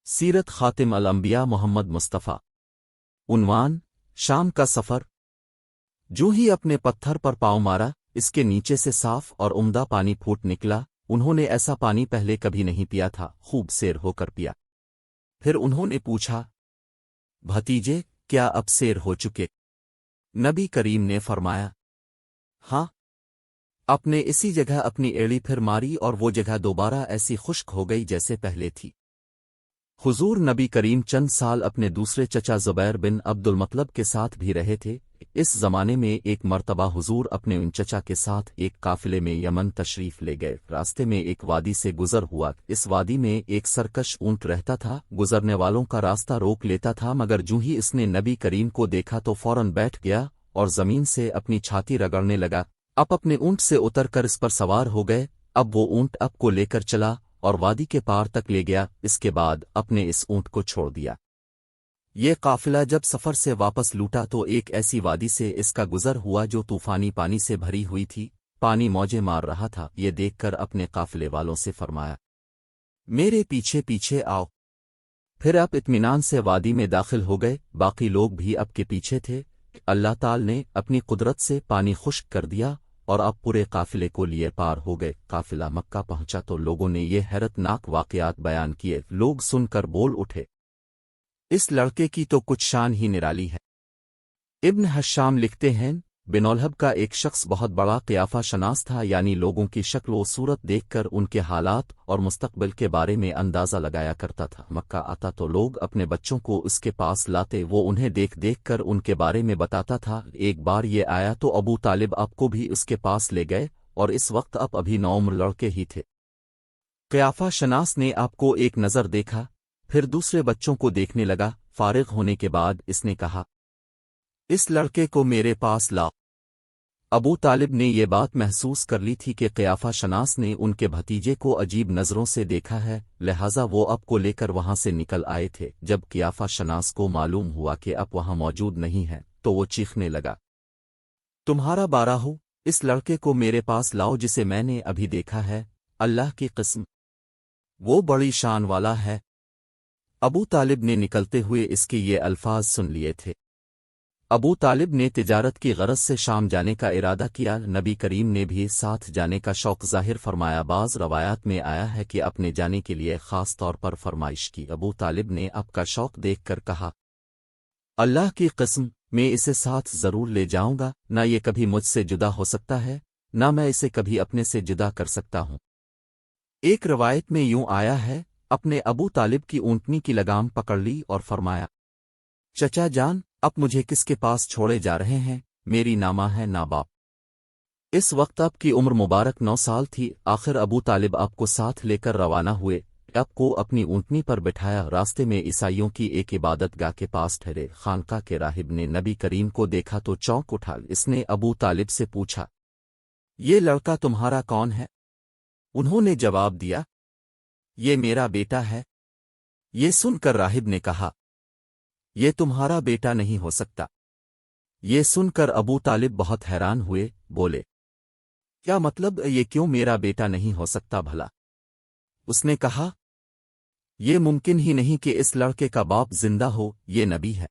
सीरत खातिम अल-अंबिया मोहम्मद मुस्तफ़ा। उन्वान, शाम का सफ़र। जो ही अपने पत्थर पर पाँव मारा, इसके नीचे से साफ और उम्दा पानी फूट निकला। उन्होंने ऐसा पानी पहले कभी नहीं पिया था, खूब सैर होकर पिया। फिर उन्होंने पूछा, भतीजे, क्या अब सैर हो चुके? नबी करीम ने फरमाया, हाँ। अपने इसी जगह अपनी एड़ी फिर मारी और वो जगह दोबारा ऐसी खुश्क हो गई जैसे पहले थी। हुजूर नबी करीम चंद साल अपने दूसरे चचा ज़ुबैर बिन अब्दुल मतलब के साथ भी रहे थे। इस ज़माने में एक मर्तबा हुजूर अपने उन चचा के साथ एक काफिले में यमन तशरीफ ले गए। रास्ते में एक वादी से गुजर हुआ। इस वादी में एक सरकश ऊंट रहता था। गुजरने वालों का रास्ता रोक लेता था, मगर जूं ही इसने नबी करीम को देखा तो फौरन बैठ गया और जमीन से अपनी छाती रगड़ने लगा। अब अपने ऊंट से उतरकर इस पर सवार हो गए। अब वो ऊंट अब को लेकर चला और वादी के पार तक ले गया। इसके बाद अपने इस ऊंट को छोड़ दिया। ये काफिला जब सफर से वापस लूटा तो एक ऐसी वादी से इसका गुजर हुआ जो तूफानी पानी से भरी हुई थी। पानी मौजें मार रहा था। ये देखकर अपने काफिले वालों से फरमाया, मेरे पीछे पीछे आओ। फिर आप इत्मीनान से वादी में दाखिल हो गए। बाकी लोग भी अब के पीछे थे। अल्लाह ताल ने अपनी कुदरत से पानी खुश्क कर दिया और अब पूरे काफिले को लिए पार हो गए। काफिला मक्का पहुंचा तो लोगों ने ये हैरतनाक वाकयात बयान किए। लोग सुनकर बोल उठे, इस लड़के की तो कुछ शान ही निराली है। इब्न हश्शाम लिखते हैं, बिनौलहब का एक शख्स बहुत बड़ा क़ियाफ़ा शनास था, यानी लोगों की शक्ल व सूरत देखकर उनके हालात और मुस्तक़बिल के बारे में अंदाज़ा लगाया करता था। मक्का आता तो लोग अपने बच्चों को उसके पास लाते, वो उन्हें देख देख कर उनके बारे में बताता था। एक बार ये आया तो अबू तालिब आपको भी उसके पास ले गए और इस वक्त आप अभी नौउम्र लड़के ही थे। क़ियाफ़ा शनास ने आपको एक नज़र देखा, फिर दूसरे बच्चों को देखने लगा। फारिग होने के बाद इसने कहा, इस लड़के को मेरे पास लाओ। अबू तालिब ने ये बात महसूस कर ली थी कि क़ियाफ़ा शनास ने उनके भतीजे को अजीब नज़रों से देखा है, लिहाजा वो अब को लेकर वहां से निकल आए थे। जब क़ियाफ़ा शनास को मालूम हुआ कि अब वहां मौजूद नहीं है तो वो चीखने लगा, तुम्हारा बारा हो, इस लड़के को मेरे पास लाओ जिसे मैंने अभी देखा है। अल्लाह की कसम, वो बड़ी शान वाला है। अबू तालिब ने निकलते हुए इसके ये अल्फाज सुन लिए थे। अबू तालिब ने तिजारत की गरज से शाम जाने का इरादा किया। नबी करीम ने भी साथ जाने का शौक जाहिर फरमाया। बाज़ रवायात में आया है कि अपने जाने के लिए ख़ास तौर पर फरमाइश की। अबू तालिब ने आपका शौक देखकर कहा, अल्लाह की कसम, मैं इसे साथ ज़रूर ले जाऊंगा। ना ये कभी मुझसे जुदा हो सकता है, ना मैं इसे कभी अपने से जुदा कर सकता हूं। एक रवायत में यूं आया है, अपने अबू तालिब की ऊँटनी की लगाम पकड़ ली और फरमाया, चचा जान, अब मुझे किसके पास छोड़े जा रहे हैं? मेरी नामा है ना बाप। इस वक्त आपकी उम्र मुबारक 9 साल थी। आखिर अबू तालिब आपको साथ लेकर रवाना हुए। आपको अपनी ऊँटनी पर बिठाया। रास्ते में ईसाइयों की एक इबादतगाह के पास ठहरे। खानका के राहिब ने नबी करीम को देखा तो चौंक उठा। इसने अबू तालिब से पूछा, ये लड़का तुम्हारा कौन है? उन्होंने जवाब दिया, ये मेरा बेटा है। ये सुनकर राहिब ने कहा, ये तुम्हारा बेटा नहीं हो सकता। ये सुनकर अबू तालिब बहुत हैरान हुए, बोले, क्या मतलब? ये क्यों मेरा बेटा नहीं हो सकता भला? उसने कहा, ये मुमकिन ही नहीं कि इस लड़के का बाप जिंदा हो, ये नबी है।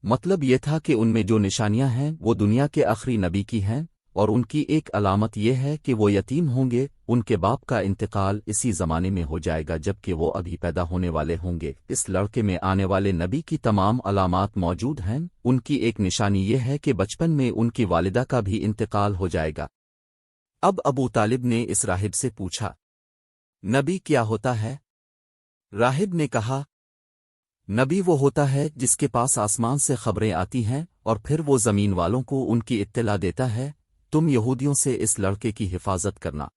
मतलब ये था कि उनमें जो निशानियां हैं वो दुनिया के आखिरी नबी की हैं, और उनकी एक अलामत यह है कि वो यतीम होंगे। उनके बाप का इंतकाल इसी ज़माने में हो जाएगा जबकि वो अभी पैदा होने वाले होंगे। इस लड़के में आने वाले नबी की तमाम अलामात मौजूद हैं। उनकी एक निशानी यह है कि बचपन में उनकी वालिदा का भी इंतकाल हो जाएगा। अब अबू तालिब ने इस राहिब से पूछा, नबी क्या होता है? राहिब ने कहा, नबी वो होता है जिसके पास आसमान से खबरें आती हैं और फिर वो ज़मीन वालों को उनकी इत्तला देता है। तुम यहूदियों से इस लड़के की हिफाजत करना।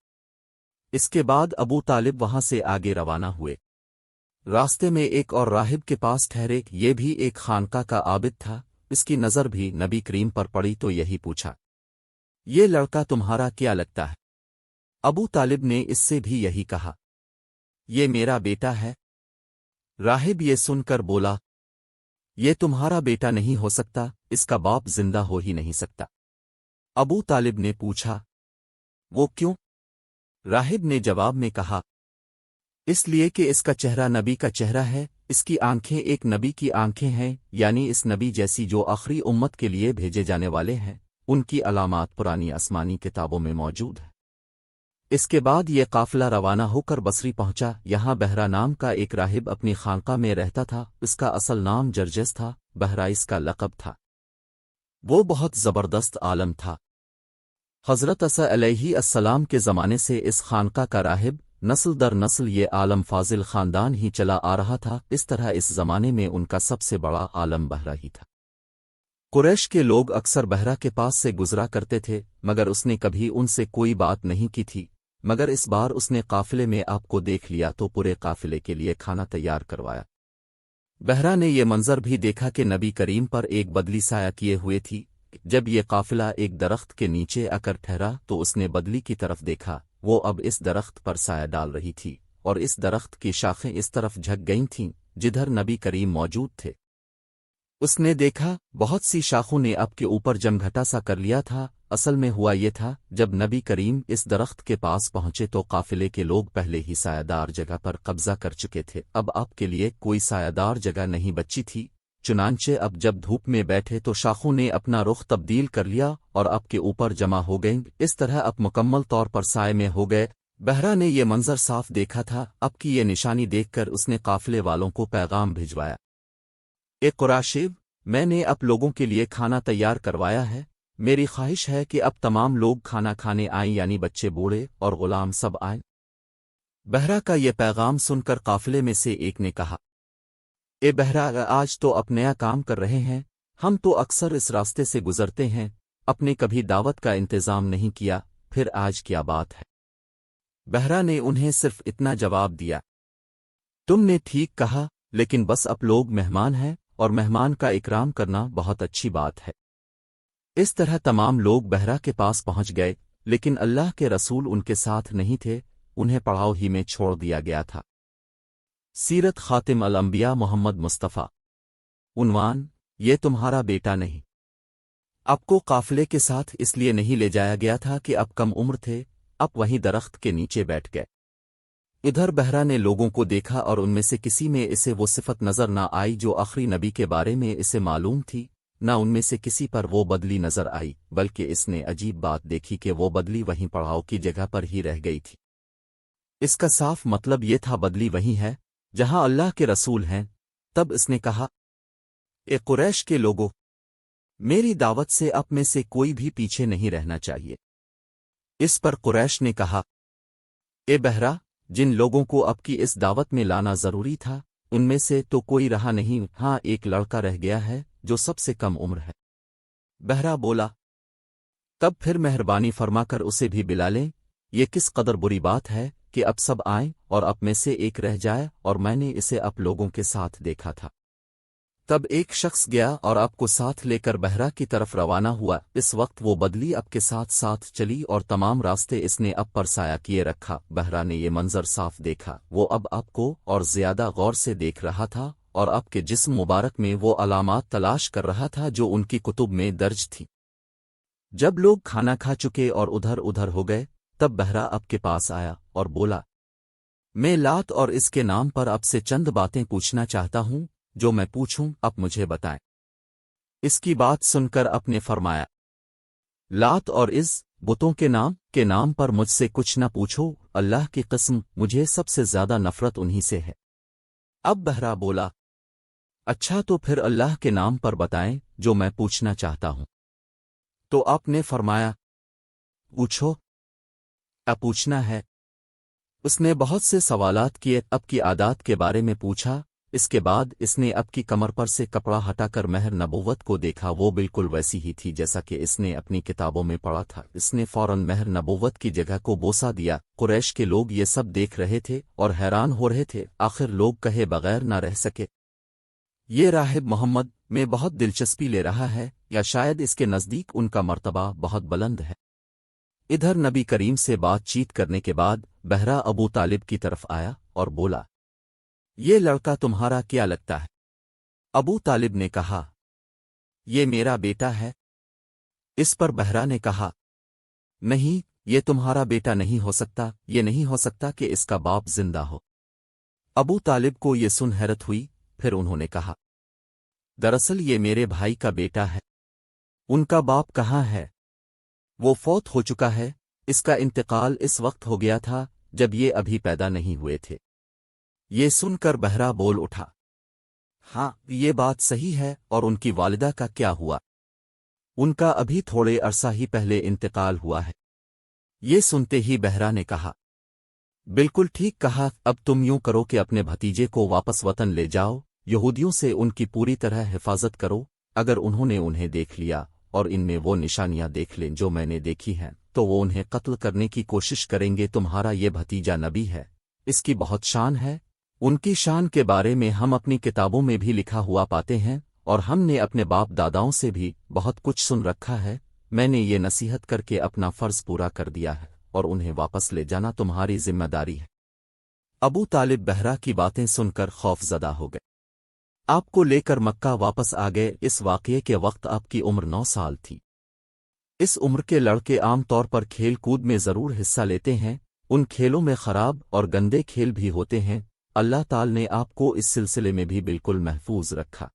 इसके बाद अबू तालिब वहां से आगे रवाना हुए। रास्ते में एक और राहिब के पास ठहरे। ये भी एक खानका का आबिद था। इसकी नज़र भी नबी करीम पर पड़ी तो यही पूछा, ये लड़का तुम्हारा क्या लगता है? अबू तालिब ने इससे भी यही कहा, ये मेरा बेटा है। राहिब ये सुनकर बोला, ये तुम्हारा बेटा नहीं हो सकता, इसका बाप जिंदा हो ही नहीं सकता। अबू तालिब ने पूछा, वो क्यों? राहिब ने जवाब में कहा, اس لیے کہ اس کا چہرہ نبی کا چہرہ ہے، اس کی آنکھیں ایک نبی کی آنکھیں ہیں، یعنی اس نبی جیسی جو آخری امت کے لیے بھیجے جانے والے ہیں، ان کی علامات پرانی آسمانی کتابوں میں موجود ہیں۔ اس کے بعد یہ قافلہ روانہ ہو کر بصری پہنچا۔ یہاں بہرا نام کا ایک راہب اپنی خانقاہ میں رہتا تھا، اس کا اصل نام جرجس تھا، بہرا اس کا لقب تھا۔ وہ بہت زبردست عالم تھا۔ حضرت عیسیٰ علیہ السلام کے زمانے سے اس خانقاہ کا راہب نسل در نسل یہ عالم فاضل خاندان ہی چلا آ رہا تھا، اس طرح اس زمانے میں ان کا سب سے بڑا عالم بہرا ہی تھا۔ قریش کے لوگ اکثر بہرا کے پاس سے گزرا کرتے تھے، مگر اس نے کبھی ان سے کوئی بات نہیں کی تھی، مگر اس بار اس نے قافلے میں آپ کو دیکھ لیا تو پورے قافلے کے لیے کھانا تیار کروایا۔ بہرا نے یہ منظر بھی دیکھا کہ نبی کریم پر ایک بدلی سایہ کیے ہوئے تھی۔ جب یہ قافلہ ایک درخت کے نیچے آ کر ٹھہرا تو اس نے بدلی کی طرف دیکھا، وہ اب اس درخت پر سایہ ڈال رہی تھی، اور اس درخت کی شاخیں اس طرف جھک گئی تھیں جدھر نبی کریم موجود تھے۔ اس نے دیکھا بہت سی شاخوں نے اب کے اوپر جمگھٹا سا کر لیا تھا۔ اصل میں ہوا یہ تھا، جب نبی کریم اس درخت کے پاس پہنچے تو قافلے کے لوگ پہلے ہی سایہ دار جگہ پر قبضہ کر چکے تھے، اب آپ کے لیے کوئی سایہ دار جگہ نہیں بچی تھی۔ چنانچہ اب جب دھوپ میں بیٹھے تو شاخوں نے اپنا رخ تبدیل کر لیا اور اب کے اوپر جمع ہو گئیں، اس طرح اب مکمل طور پر سائے میں ہو گئے۔ بہرا نے یہ منظر صاف دیکھا تھا، اب کی یہ نشانی دیکھ کر اس نے قافلے والوں کو پیغام بھجوایا، اے قراشیب، میں نے اب لوگوں کے لیے کھانا تیار کروایا ہے، میری خواہش ہے کہ اب تمام لوگ کھانا کھانے آئیں، یعنی بچے بوڑھے اور غلام سب آئیں۔ بہرا کا یہ پیغام سن کر قافلے میں سے ایک نے کہا، اے بہرا، آج تو اب نیا کام کر رہے ہیں، ہم تو اکثر اس راستے سے گزرتے ہیں، اپنے کبھی دعوت کا انتظام نہیں کیا، پھر آج کیا بات ہے؟ بہرا نے انہیں صرف اتنا جواب دیا، تم نے ٹھیک کہا، لیکن بس اب لوگ مہمان ہیں اور مہمان کا اکرام کرنا بہت اچھی بات ہے۔ اس طرح تمام لوگ بہرا کے پاس پہنچ گئے، لیکن اللہ کے رسول ان کے ساتھ نہیں تھے، انہیں پڑاؤ ہی میں چھوڑ دیا گیا تھا۔ سیرت خاتم الانبیاء محمد مصطفیٰ۔ عنوان: یہ تمہارا بیٹا نہیں۔ اب کو قافلے کے ساتھ اس لیے نہیں لے جایا گیا تھا کہ اب کم عمر تھے، اب وہیں درخت کے نیچے بیٹھ گئے۔ ادھر بہرا نے لوگوں کو دیکھا اور ان میں سے کسی میں اسے وہ صفت نظر نہ آئی جو آخری نبی کے بارے میں اسے معلوم تھی، نہ ان میں سے کسی پر وہ بدلی نظر آئی، بلکہ اس نے عجیب بات دیکھی کہ وہ بدلی وہیں پڑاؤ کی جگہ پر ہی رہ گئی تھی۔ اس کا صاف مطلب یہ تھا بدلی وہیں ہے جہاں اللہ کے رسول ہیں۔ تب اس نے کہا، اے قریش کے لوگو، میری دعوت سے اب میں سے کوئی بھی پیچھے نہیں رہنا چاہیے۔ اس پر قریش نے کہا، اے بہرا، جن لوگوں کو اب کی اس دعوت میں لانا ضروری تھا ان میں سے تو کوئی رہا نہیں، ہاں ایک لڑکا رہ گیا ہے جو سب سے کم عمر ہے۔ بہرا بولا، تب پھر مہربانی فرما کر اسے بھی بلا لیں، یہ کس قدر بری بات ہے کہ اب سب آئیں اور اب میں سے ایک رہ جائے، اور میں نے اسے اب لوگوں کے ساتھ دیکھا تھا۔ تب ایک شخص گیا اور آپ کو ساتھ لے کر بہرا کی طرف روانہ ہوا، اس وقت وہ بدلی اب کے ساتھ ساتھ چلی اور تمام راستے اس نے اب پر سایہ کیے رکھا۔ بہرا نے یہ منظر صاف دیکھا، وہ اب آپ کو اور زیادہ غور سے دیکھ رہا تھا اور آپ کے جسم مبارک میں وہ علامات تلاش کر رہا تھا جو ان کی کتب میں درج تھی۔ جب لوگ کھانا کھا چکے اور ادھر ادھر ہو گئے، تب بہرا اب کے پاس آیا اور بولا، میں لات اور اس کے نام پر اب سے چند باتیں پوچھنا چاہتا ہوں، جو میں پوچھوں اب مجھے بتائیں۔ اس کی بات سن کر اپ نے فرمایا، لات اور اس بتوں کے نام پر مجھ سے کچھ نہ پوچھو، اللہ کی قسم مجھے سب سے زیادہ نفرت انہی سے ہے۔ اب بہرا بولا، اچھا تو پھر اللہ کے نام پر بتائیں جو میں پوچھنا چاہتا ہوں۔ تو آپ نے فرمایا، پوچھو۔ اب پوچھنا ہے۔ اس نے بہت سے سوالات کیے، اب کی عادات کے بارے میں پوچھا، اس کے بعد اس نے اب کی کمر پر سے کپڑا ہٹا کر مہر نبوت کو دیکھا، وہ بالکل ویسی ہی تھی جیسا کہ اس نے اپنی کتابوں میں پڑھا تھا۔ اس نے فوراً مہر نبوت کی جگہ کو بوسہ دیا۔ قریش کے لوگ یہ سب دیکھ رہے تھے اور حیران ہو رہے تھے، آخر لوگ کہے بغیر نہ رہ سکے، یہ راہب محمد میں بہت دلچسپی لے رہا ہے، یا شاید اس کے نزدیک ان کا مرتبہ بہت بلند ہے۔ ادھر نبی کریم سے بات چیت کرنے کے بعد بہرا ابو طالب کی طرف آیا اور بولا، یہ لڑکا تمہارا کیا لگتا ہے؟ ابو طالب نے کہا، یہ میرا بیٹا ہے۔ اس پر بہرا نے کہا، نہیں، یہ تمہارا بیٹا نہیں ہو سکتا، یہ نہیں ہو سکتا کہ اس کا باپ زندہ ہو۔ ابو तालिब को ये सुन हैरत हुई। फिर उन्होंने कहा, दरअसल ये मेरे भाई का बेटा है। उनका बाप कहाँ है? वो फौत हो चुका है। इसका इंतकाल इस वक्त हो गया था जब ये अभी पैदा नहीं हुए थे। ये सुनकर बहरा बोल उठा, हाँ ये बात सही है। और उनकी वालिदा का क्या हुआ? उनका अभी थोड़े अरसा ही पहले इंतकाल हुआ है। ये सुनते ही बहरा ने कहा, बिल्कुल ठीक कहा। अब तुम यूं करो कि अपने भतीजे को वापस वतन ले जाओ, यहूदियों से उनकी पूरी तरह हिफाजत करो। अगर उन्होंने उन्हें देख लिया और इनमें वो निशानियां देख लें जो मैंने देखी हैं, तो वो उन्हें कत्ल करने की कोशिश करेंगे। तुम्हारा ये भतीजा नबी है, इसकी बहुत शान है। उनकी शान के बारे में हम अपनी किताबों में भी लिखा हुआ पाते हैं, और हमने अपने बाप दादाओं से भी बहुत कुछ सुन रखा है। मैंने ये नसीहत करके अपना फर्ज पूरा कर दिया है, और उन्हें वापस ले जाना तुम्हारी जिम्मेदारी है। अबू तालिब बहरा की बातें सुनकर खौफजदा हो गए। आपको लेकर मक्का वापस आ गए। इस वाक़ये के वक्त आपकी उम्र 9 साल थी। इस उम्र के लड़के आम तौर पर खेल कूद में ज़रूर हिस्सा लेते हैं। उन खेलों में खराब और गंदे खेल भी होते हैं। अल्लाह ताला ने आपको इस सिलसिले में भी बिल्कुल महफूज रखा।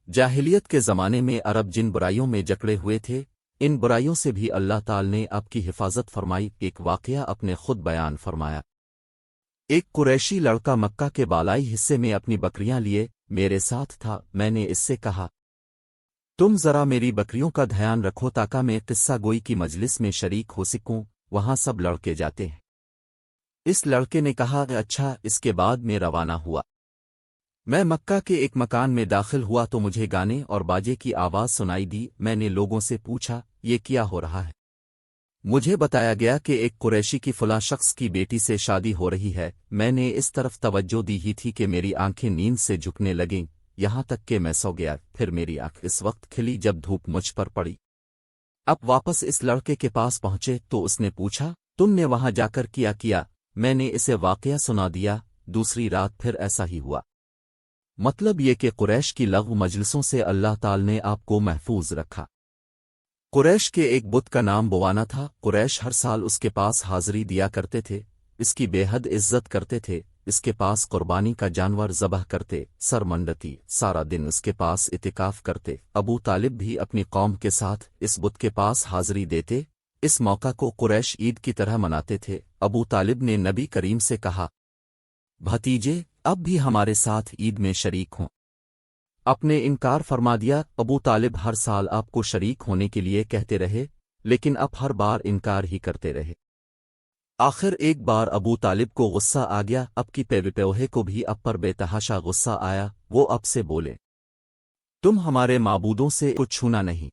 जाहिलियत के ज़माने में अरब जिन बुराइयों में जकड़े हुए थे, इन बुराइयों से भी अल्लाह ताला ने आपकी हिफाजत फरमाई। एक वाक़या अपने खुद बयान फरमाया। एक कुरैशी लड़का मक्का के बालाई हिस्से में अपनी बकरियां लिए मेरे साथ था। मैंने इससे कहा, तुम जरा मेरी बकरियों का ध्यान रखो ताकि मैं किस्सा गोई की मजलिस में शरीक हो सकूं। वहां सब लड़के जाते हैं। इस लड़के ने कहा, अच्छा। इसके बाद मैं रवाना हुआ। मैं मक्का के एक मकान में दाखिल हुआ तो मुझे गाने और बाजे की आवाज़ सुनाई दी। मैंने लोगों से पूछा, ये क्या हो रहा है? मुझे बताया गया कि एक कुरैशी की फलां शख्स की बेटी से शादी हो रही है। मैंने इस तरफ तवज्जो दी ही थी कि मेरी आंखें नींद से झुकने लगीं, यहां तक कि मैं सो गया। फिर मेरी आंख इस वक्त खिली जब धूप मुझ पर पड़ी। अब वापस इस लड़के के पास पहुंचे तो उसने पूछा, तुमने वहां जाकर किया? मैंने इसे वाकया सुना दिया। दूसरी रात फिर ऐसा ही हुआ। मतलब ये कि कुरैश की लग़्व मजलिसों से अल्लाह ताला ने आपको महफूज रखा। कुरैश के एक बुत का नाम बुवाना था। कुरैश हर साल उसके पास हाज़री दिया करते थे, इसकी बेहद इज्जत करते थे। इसके पास कुर्बानी का जानवर ज़बह करते, सर मंडती, सारा दिन उसके पास इतिकाफ करते। अबू तालिब भी अपनी कौम के साथ इस बुत के पास हाज़री देते। इस मौका को कुरैश ईद की तरह मनाते थे। अबू तालिब ने नबी करीम से कहा, भतीजे अब भी हमारे साथ ईद में शरीक हों। आपने इनकार फरमा दिया। अबू तालिब हर साल आपको शरीक होने के लिए कहते रहे, लेकिन आप हर बार इनकार ही करते रहे। आखिर एक बार अबू तालिब को गुस्सा आ गया। अब की पेवहे को भी अब पर बेतहाशा गुस्सा आया। वो अब से बोले, तुम हमारे माबूदों से कुछ छूना नहीं।